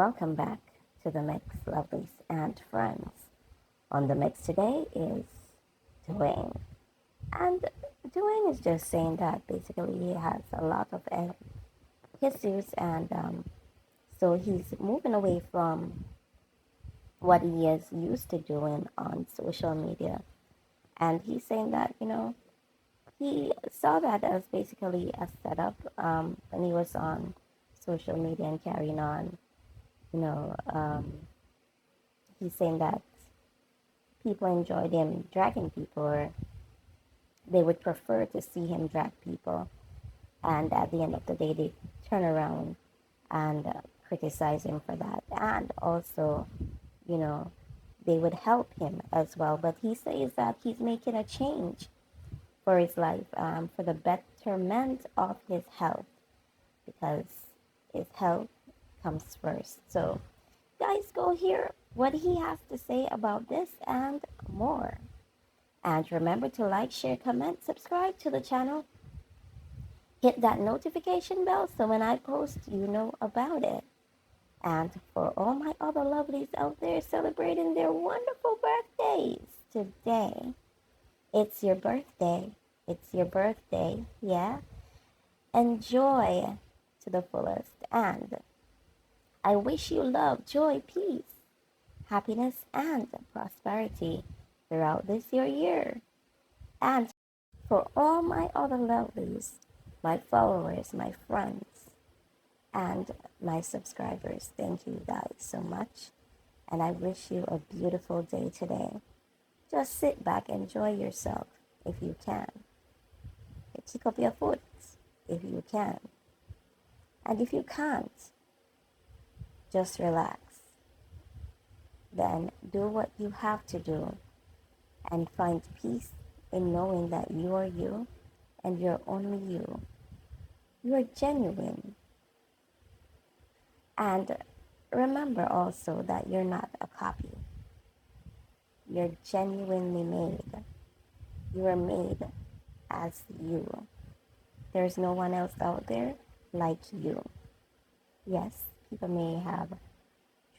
Welcome back to the mix, lovelies and friends. On the mix today is Deayne. And Deayne is just saying that basically he has a lot of issues, and so he's moving away from what he is used to doing on social media. And he's saying that, he saw that as basically a setup when he was on social media and carrying on. You know, he's saying that people enjoyed him dragging people, or they would prefer to see him drag people. And at the end of the day, they turn around and criticize him for that. And also, you know, they would help him as well. But he says that he's making a change for his life, for the betterment of his health, because his health comes first. So, guys, go hear what he has to say about this and more. And remember to like, share, comment, subscribe to the channel. Hit that notification bell so when I post, you know about it. And for all my other lovelies out there celebrating their wonderful birthdays today, it's your birthday. It's your birthday, yeah? Enjoy to the fullest. And I wish you love, joy, peace, happiness, and prosperity throughout this your year. And for all my other lovelies, my followers, my friends, and my subscribers, thank you guys so much. And I wish you a beautiful day today. Just sit back, enjoy yourself if you can. Kick up your foot if you can. And if you can't, just relax. Then do what you have to do and find peace in knowing that you are you and you're only you. You are genuine. And remember also that you're not a copy. You're genuinely made. You are made as you. There's no one else out there like you. Yes, people may have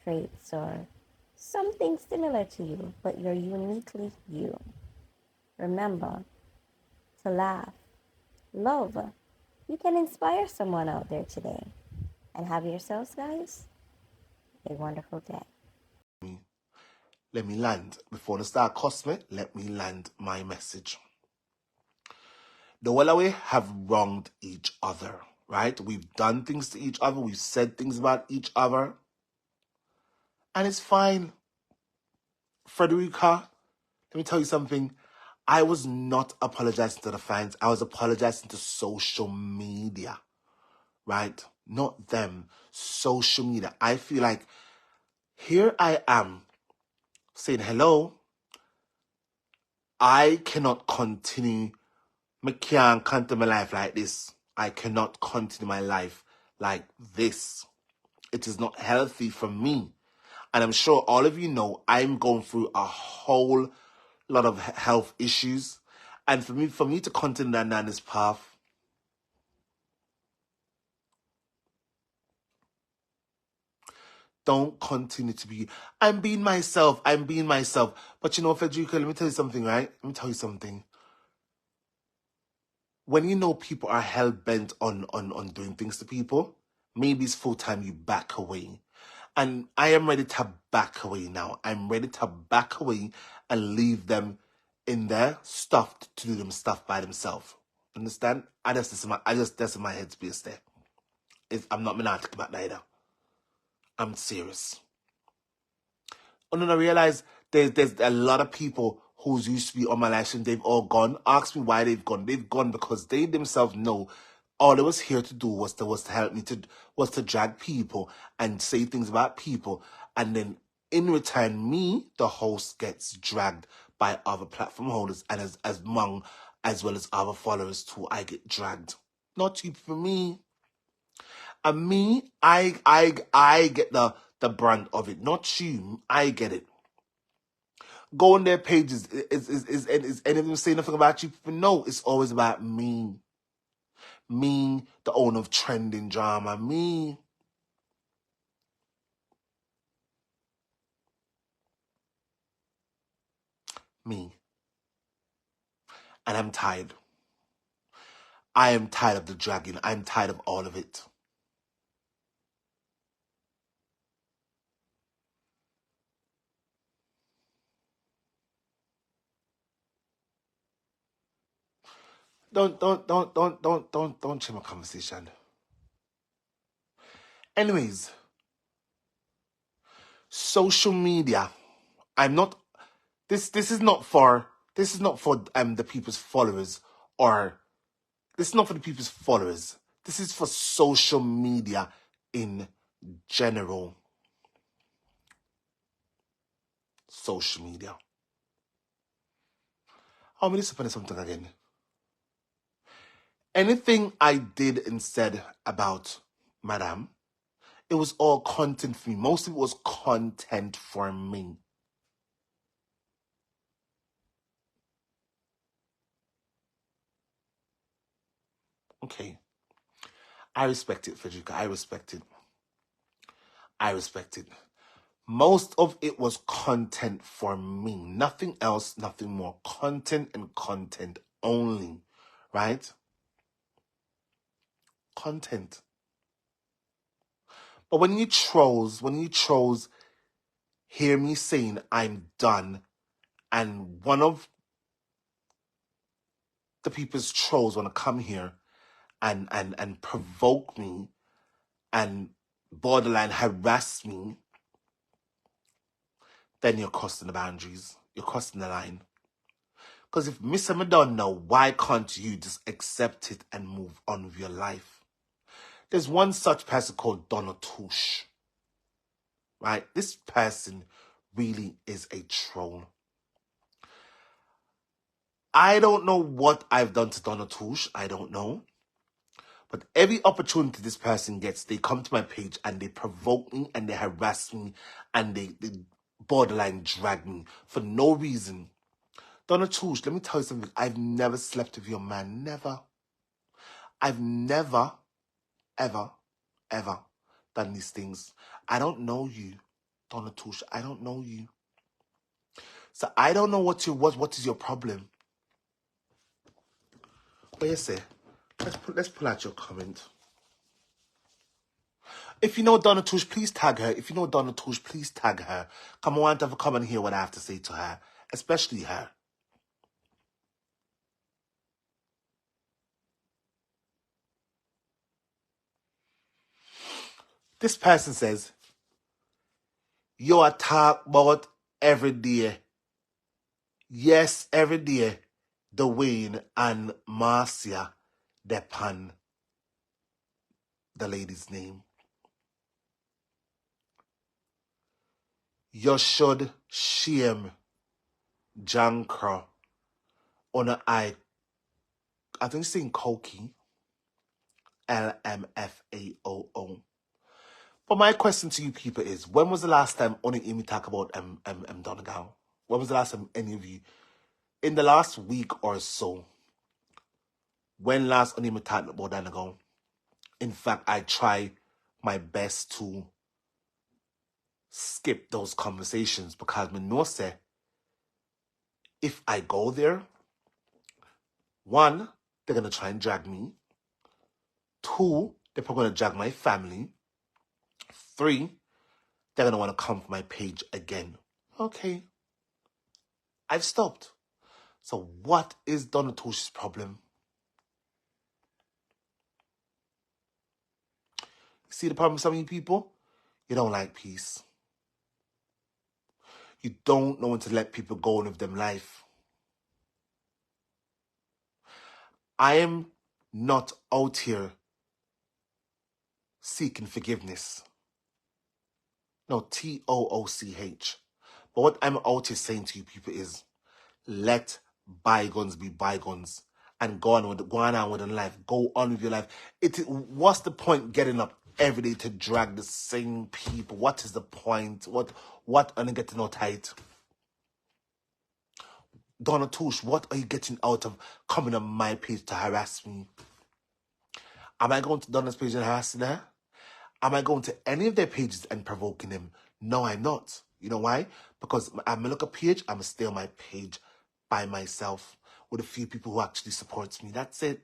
traits or something similar to you, but you're uniquely you. Remember to laugh, love. You can inspire someone out there today. And have yourselves, guys, a wonderful day. Let me land. Before the start cost me, let me land my message. The Wallaway have wronged each other, right? We've done things to each other. We've said things about each other. And it's fine. Frederica, let me tell you something. I was not apologizing to the fans. I was apologizing to social media, right? Not them. Social media. I feel like here I am saying, hello, I cannot continue. I can't continue my life like this. I cannot continue my life like this. It is not healthy for me. And I'm sure all of you know I'm going through a whole lot of health issues. And for me to continue down this path, don't continue to be, I'm being myself. But you know, Federica, let me tell you something, right? Let me tell you something. When you know people are hell-bent on doing things to people, maybe it's full time you back away. And I am ready to back away now. I'm ready to back away and leave them in their stuff to do them stuff by themselves. Understand? That's in my headspace there. I'm not monarchic about neither. I'm serious. And then I realize there's a lot of people who's used to be on my live stream. They've all gone. Ask me why they've gone. They've gone because they themselves know all they was here to do was to help me was to drag people and say things about people. And then in return, me, the host, gets dragged by other platform holders and as well as other followers too. I get dragged. Not too for me. And me, I get the brunt of it. Not you. I get it. Go on their pages. Is any of them say nothing about you? No, it's always about me. Me, the owner of trending drama. Me. Me. And I'm tired. I am tired of the dragging. I'm tired of all of it. Don't change my conversation. Anyways, social media. I'm not. This is not for the people's followers, or this is not for the people's followers. This is for social media in general. Social media. How many disappointed something again? Anything I did and said about Madame, it was all content for me. Most of it was content for me. Okay. I respect it, Frederica. I respect it. I respect it. Most of it was content for me. Nothing else, nothing more. Content and content only. Right? Content. But when you trolls hear me saying I'm done, and one of the people's trolls want to come here and provoke me and borderline harass me, then you're crossing the boundaries. You're crossing the line. Because if Mr. Madonna, why can't you just accept it and move on with your life? There's one such person called Donna Touche. Right? This person really is a troll. I don't know what I've done to Donna Touche. I don't know. But every opportunity this person gets, they come to my page and they provoke me and they harass me and they borderline drag me for no reason. Donna Touche, let me tell you something. I've never slept with your man. Never. I've never, ever, ever done these things. I don't know you, Donna Touche. I don't know you. So I don't know what is your problem. But yes, sir. Let's pull out your comment. If you know Donna Touche, please tag her. If you know Donna Touche, please tag her. Come on, to come and hear what I have to say to her. Especially her. This person says, you are talk about every day. Yes, every day. Deayne and Marcia depend the lady's name. You should shame Jankra on I think saying Koki. LMFAOO. But my question to you people is, when was the last time only me talk about Donegal? When was the last time any of you, in the last week or so, when last only me talked about Donegal? In fact, I try my best to skip those conversations because I know say if I go there, one, they're gonna try and drag me. Two, they're probably gonna drag my family. Three, they're gonna want to come for my page again. Okay, I've stopped. So what is Donna Touche's problem? See the problem with some of you people? You don't like peace. You don't know when to let people go and live them life. I am not out here seeking forgiveness. No, TOOCH. But what I'm out here saying to you people is, let bygones be bygones and go on with life. Go on with your life. What's the point getting up every day to drag the same people? What is the point? What are you getting out tight? Donna Touche, what are you getting out of coming on my page to harass me? Am I going to Donna's page and harassing her? Am I going to any of their pages and provoking them? No, I'm not. You know why? Because I'm going to look a page, I'm going to stay on my page. by myself with a few people who actually supports me. That's it.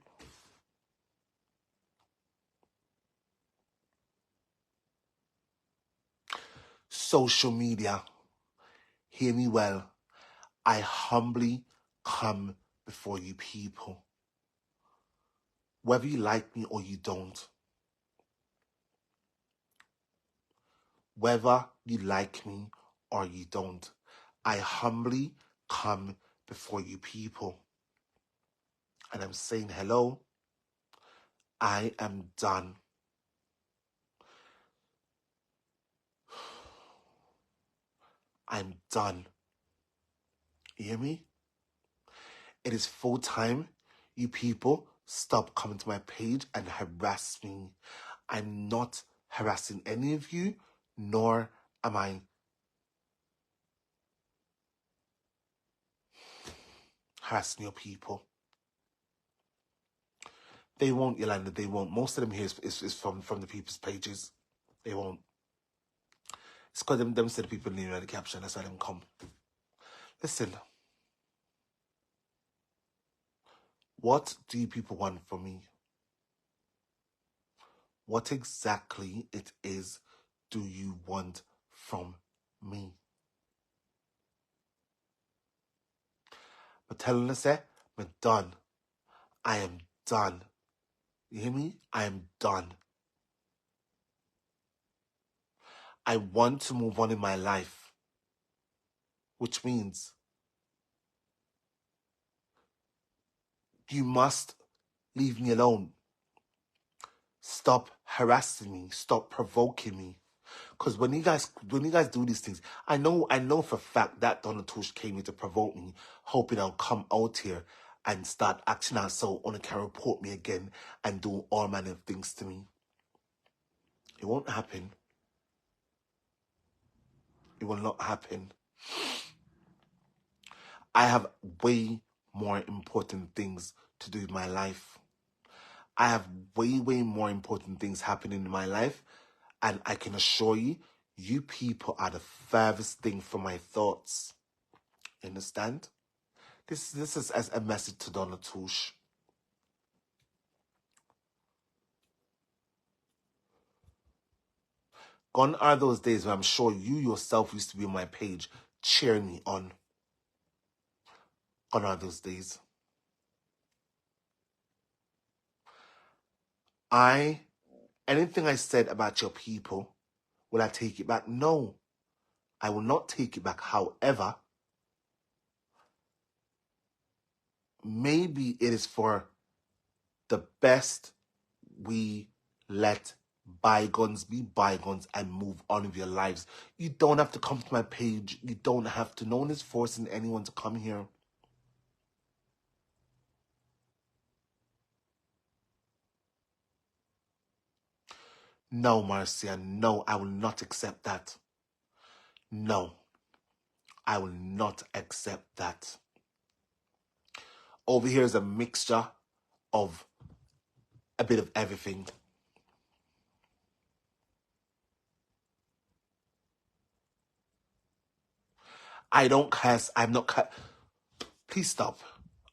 Social media, hear me well. I humbly come before you people. Whether you like me or you don't. Whether you like me or you don't. I humbly come before you people. And I'm saying hello. I am done. I'm done. You hear me? It is full time. You people stop coming to my page and harass me. I'm not harassing any of you, nor am I harassing your people. They won't, Yolanda, they won't. Most of them here is from the people's pages. They won't. It's because them said the people in the caption, that's why them come. Listen, what do you people want from me? What exactly it is do you want from me? But telling us that I'm done. I am done. You hear me? I am done. I want to move on in my life, which means you must leave me alone. Stop harassing me. Stop provoking me. Because when you guys do these things, I know for a fact that Donna Tush came here to provoke me, hoping I'll come out here and start acting out so Ona can report me again and do all manner of things to me. It won't happen. It will not happen. I have way more important things to do in my life. I have way more important things happening in my life. And I can assure you, you people are the furthest thing from my thoughts. Understand? This is as a message to Donna Tush. Gone are those days where I'm sure you yourself used to be on my page cheering me on. Gone are those days. Anything I said about your people, will I take it back? No, I will not take it back. However, maybe it is for the best we let bygones be bygones and move on with your lives. You don't have to come to my page. You don't have to. No one is forcing anyone to come here. No, Marcia, no, I will not accept that. No, I will not accept that. Over here is a mixture of a bit of everything. I don't curse. I'm not Please stop.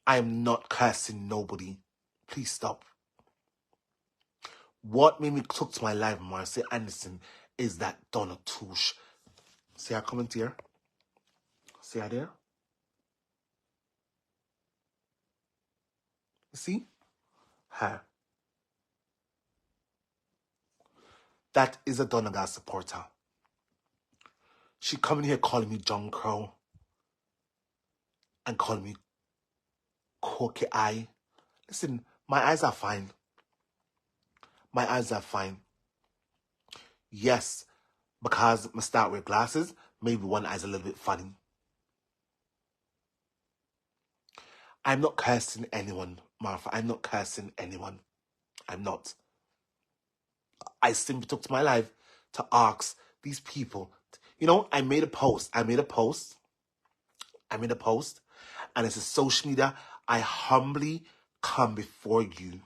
I am not cursing nobody. Please stop. What made me took to my life, Marcia Anderson, is that Donna Tush. See her comment here? See her there? You see? Her. That is a Donegal supporter. She coming here calling me John Crow and calling me Corky Eye. Listen, my eyes are fine. My eyes are fine. Yes, because I start with glasses, maybe one eye's a little bit funny. I'm not cursing anyone, Martha. I'm not cursing anyone. I'm not. I simply took to my life to ask these people. You know, I made a post. And it's a social media. I humbly come before you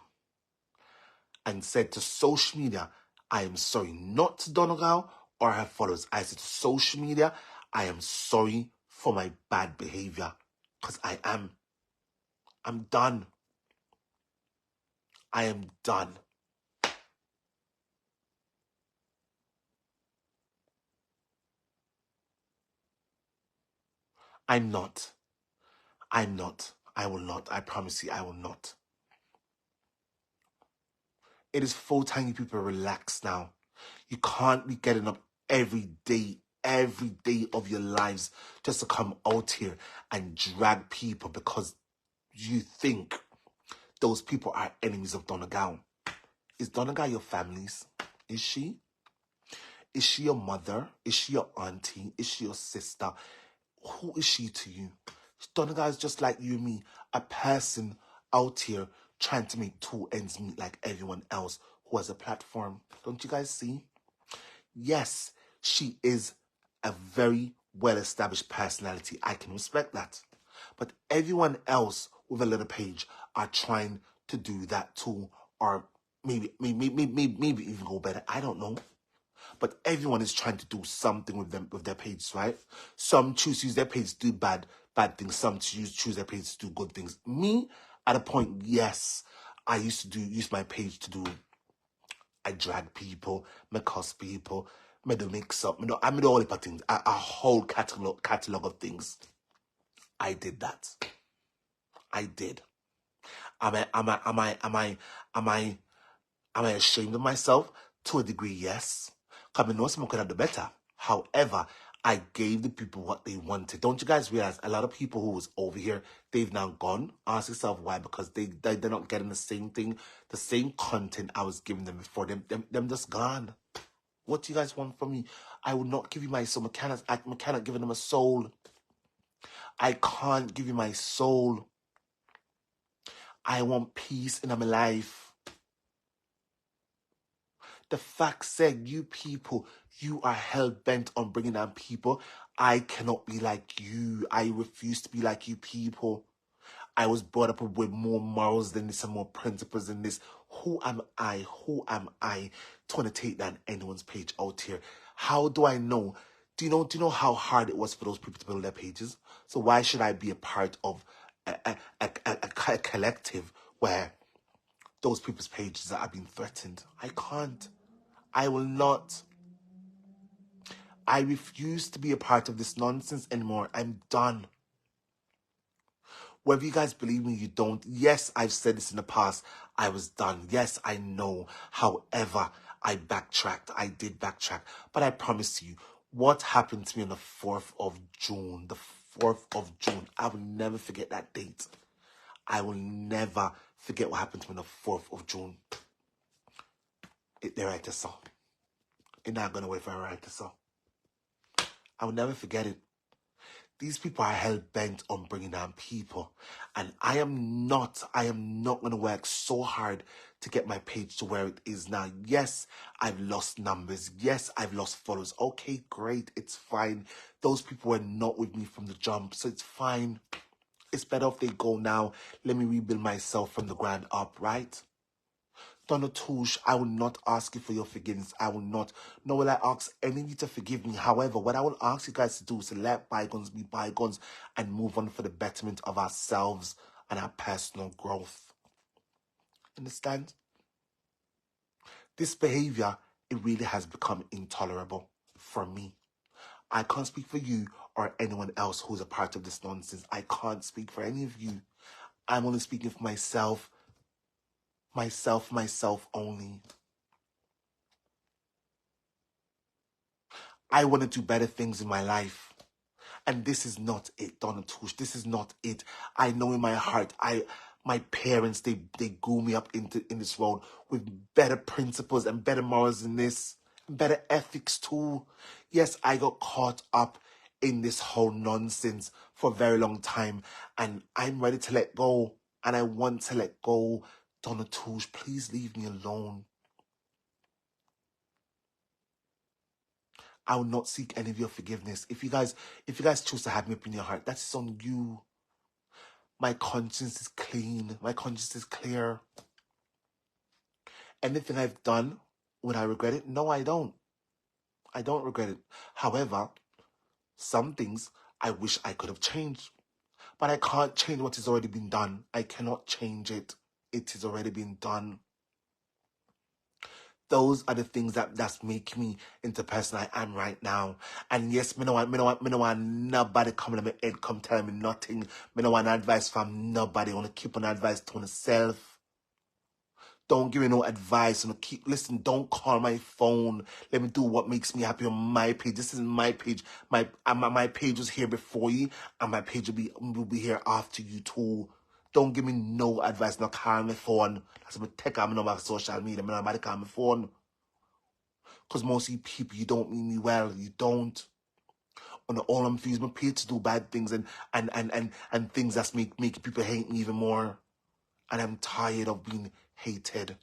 and said to social media, I am sorry, not to Donegal or her followers. I said to social media, I am sorry for my bad behavior. Because I'm done. I am done. I'm not. I'm not. I will not. I promise you, I will not. It is full time, you people. Relax now. You can't be getting up every day of your lives just to come out here and drag people because you think those people are enemies of Donegal. Is Donegal your family's? Is she? Is she your mother? Is she your auntie? Is she your sister? Who is she to you? Donegal is just like you and me, a person out here trying to make two ends meet like everyone else who has a platform. Don't you guys see? Yes, she is a very well-established personality. I can respect that. But everyone else with a little page are trying to do that too, or maybe even go better. I don't know. But everyone is trying to do something with them with their pages, right? Some choose to use their page to do bad things. Some choose their page to do good things. Me, at a point, yes, I used to use my page to do. I drag people, me cuss people, me do mix up. I made all the things, a whole catalog of things. I did that. I did. Am I ashamed of myself? To a degree, yes. Because I know someone could have the better. However, I gave the people what they wanted. Don't you guys realize a lot of people who was over here, they've now gone? Ask yourself why. Because they're not getting the same thing, the same content I was giving them before. Them just gone. What do you guys want from me? I will not give you my soul. I cannot give them a soul. I can't give you my soul. I want peace in my life. The fact said, you people, you are hell-bent on bringing down people. I cannot be like you. I refuse to be like you people. I was brought up with more morals than this and more principles than this. Who am I? Who am I to want to take down anyone's page out here? How do I know? Do you know how hard it was for those people to build their pages? So why should I be a part of a collective where those people's pages are being threatened? I can't. I will not. I refuse to be a part of this nonsense anymore. I'm done. Whether you guys believe me, you don't. Yes, I've said this in the past. I was done. Yes, I know. However, I backtracked. I did backtrack. But I promise you, what happened to me on the 4th of June, the 4th of June, I will never forget that date. I will never forget what happened to me on the 4th of June. They write us all. It's not going to wait for a write us all. I will never forget it. These people are hell-bent on bringing down people. And I am not going to work so hard to get my page to where it is now. Yes, I've lost numbers. Yes, I've lost followers. Okay, great. It's fine. Those people were not with me from the jump, so it's fine. It's better if they go now. Let me rebuild myself from the ground up, right? Donald Touche, I will not ask you for your forgiveness. I will not. Nor will I ask any of you to forgive me. However, what I will ask you guys to do is to let bygones be bygones and move on for the betterment of ourselves and our personal growth. Understand? This behavior, it really has become intolerable for me. I can't speak for you or anyone else who's a part of this nonsense. I can't speak for any of you. I'm only speaking for myself. Myself only. I want to do better things in my life. And this is not it, Donald Tush. This is not it. I know in my heart, my parents, they grew me up in this world with better principles and better morals than this. Better ethics too. Yes, I got caught up in this whole nonsense for a very long time. And I'm ready to let go. And I want to let go. Donald Tush, please leave me alone. I will not seek any of your forgiveness. If you guys choose to have me up in your heart, that's on you. My conscience is clean. My conscience is clear. Anything I've done, would I regret it? No, I don't. I don't regret it. However, some things I wish I could have changed. But I can't change what has already been done. I cannot change it. It has already been done. Those are the things that's make me into the person I am right now. And yes, me no want nobody coming to my head come tell me nothing. Me no want advice from nobody. I want to keep on advice to myself. Don't give me no advice. Listen, don't call my phone. Let me do what makes me happy on my page. This is my page. My page was here before you, and my page will be here after you too. Don't give me no advice. No call my phone. That's what I take on my social media. Me nobody call my phone. Because most of you people, you don't mean me well. You don't. On all I'm fees, my page to do bad things and things that make people hate me even more. And I'm tired of being hated.